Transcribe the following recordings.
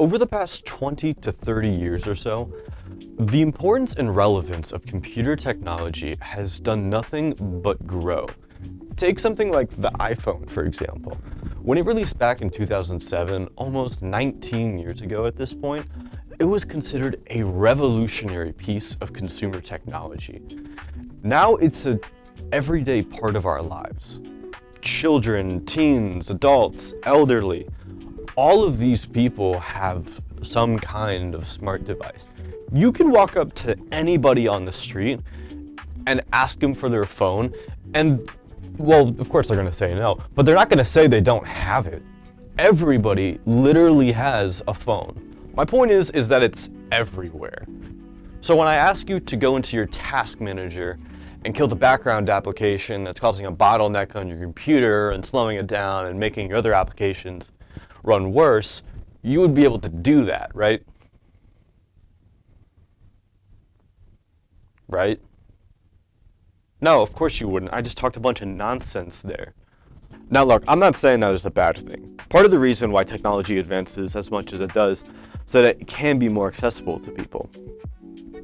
Over the past 20 to 30 years or so, the importance and relevance of computer technology has done nothing but grow. Take something like the iPhone, for example. When it released back in 2007, almost 19 years ago at this point, it was considered a revolutionary piece of consumer technology. Now it's an everyday part of our lives. Children, teens, adults, elderly, all of these people have some kind of smart device. You can walk up to anybody on the street and ask them for their phone, and well, of course they're gonna say no, but they're not gonna say they don't have it. Everybody literally has a phone. My point is that it's everywhere. So when I ask you to go into your task manager and kill the background application that's causing a bottleneck on your computer and slowing it down and making your other applications run worse, you would be able to do that, right? Right? No, of course you wouldn't. I just talked a bunch of nonsense there. Now look, I'm not saying that is a bad thing. Part of the reason why technology advances as much as it does so that it can be more accessible to people.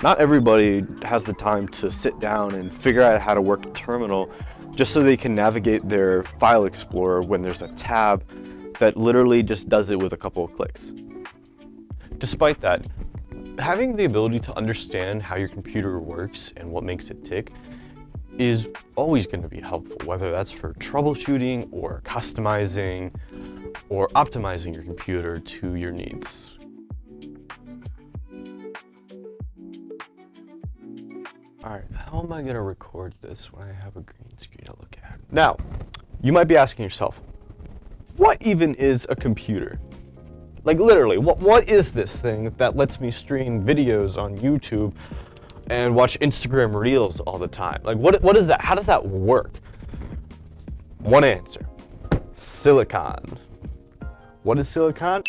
Not everybody has the time to sit down and figure out how to work a terminal just so they can navigate their file explorer when there's a tab that literally just does it with a couple of clicks. Despite that, having the ability to understand how your computer works and what makes it tick is always going to be helpful, whether that's for troubleshooting or customizing or optimizing your computer to your needs. Alright, how am I going to record this when I have a green screen to look at? Now, you might be asking yourself, what even is a computer? Like literally, what is this thing that lets me stream videos on YouTube and watch Instagram Reels all the time? Like what is that? How does that work? One answer, silicon. What is silicon?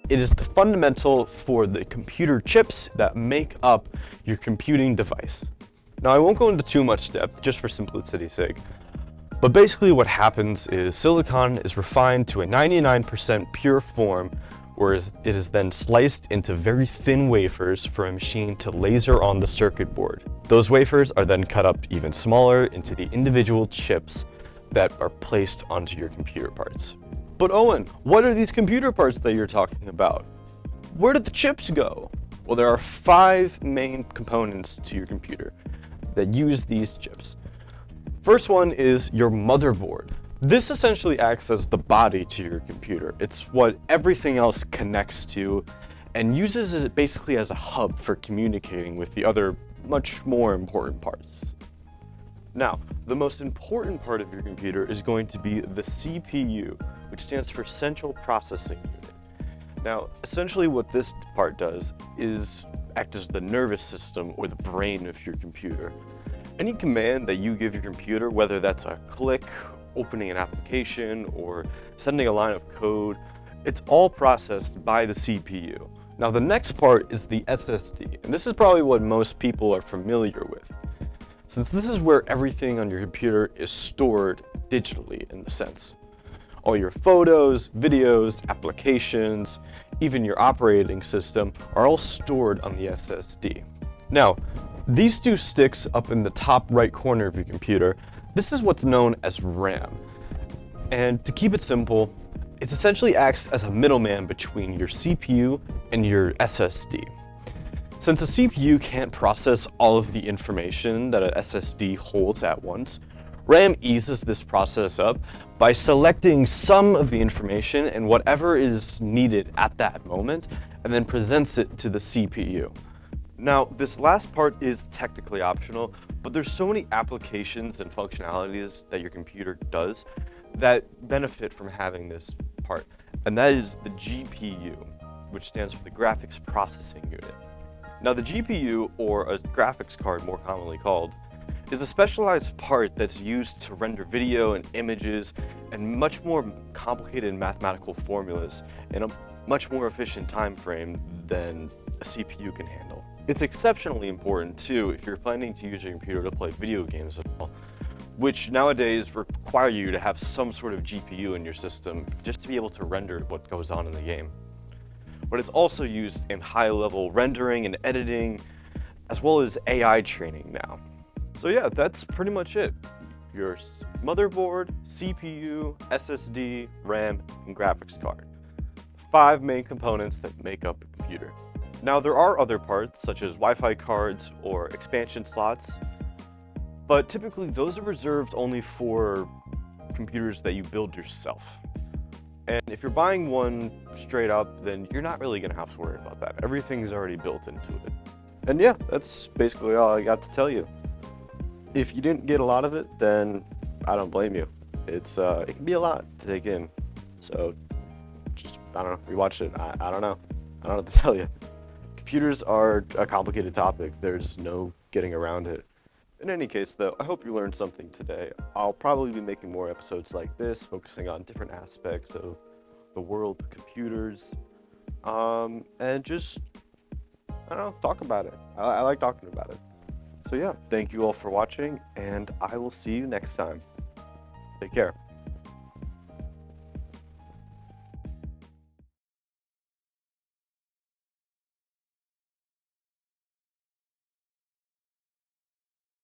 It is the fundamental for the computer chips that make up your computing device. Now I won't go into too much depth just for simplicity's sake. But basically what happens is silicon is refined to a 99% pure form, whereas it is then sliced into very thin wafers for a machine to laser on the circuit board. Those wafers are then cut up even smaller into the individual chips that are placed onto your computer parts. But Owen, what are these computer parts that you're talking about? Where did the chips go? Well, there are 5 main components to your computer that use these chips. First one is your motherboard. This essentially acts as the body to your computer. It's what everything else connects to and uses it basically as a hub for communicating with the other much more important parts. Now, the most important part of your computer is going to be the CPU, which stands for Central Processing Unit. Now, essentially what this part does is act as the nervous system or the brain of your computer. Any command that you give your computer, whether that's a click, opening an application, or sending a line of code, it's all processed by the CPU. Now the next part is the SSD, and this is probably what most people are familiar with, since this is where everything on your computer is stored digitally in a sense. All your photos, videos, applications, even your operating system are all stored on the SSD. Now, these 2 sticks up in the top right corner of your computer, this is what's known as RAM. And to keep it simple, it essentially acts as a middleman between your CPU and your SSD. Since a CPU can't process all of the information that an SSD holds at once, RAM eases this process up by selecting some of the information and whatever is needed at that moment, and then presents it to the CPU. Now, this last part is technically optional, but there's so many applications and functionalities that your computer does that benefit from having this part, and that is the GPU, which stands for the Graphics Processing Unit. Now, the GPU, or a graphics card more commonly called, is a specialized part that's used to render video and images and much more complicated mathematical formulas in a much more efficient time frame than a CPU can handle. It's exceptionally important too if you're planning to use your computer to play video games at all, which nowadays require you to have some sort of GPU in your system just to be able to render what goes on in the game. but it's also used in high-level rendering and editing, as well as AI training now. So yeah, that's pretty much it. Your motherboard, CPU, SSD, RAM, and graphics card. 5 main components that make up a computer. Now there are other parts, such as Wi-Fi cards or expansion slots, but typically those are reserved only for computers that you build yourself. And if you're buying one straight up, then you're not really gonna have to worry about that. Everything's already built into it. And yeah, that's basically all I got to tell you. If you didn't get a lot of it, then I don't blame you. It can be a lot to take in. So just, I don't know, rewatch it. I don't know. I don't know what to tell you. Computers are a complicated topic. There's no getting around it. In any case, though, I hope you learned something today. I'll probably be making more episodes like this, focusing on different aspects of the world of computers. And just, I don't know, talk about it. I like talking about it. So yeah, thank you all for watching, and I will see you next time. Take care.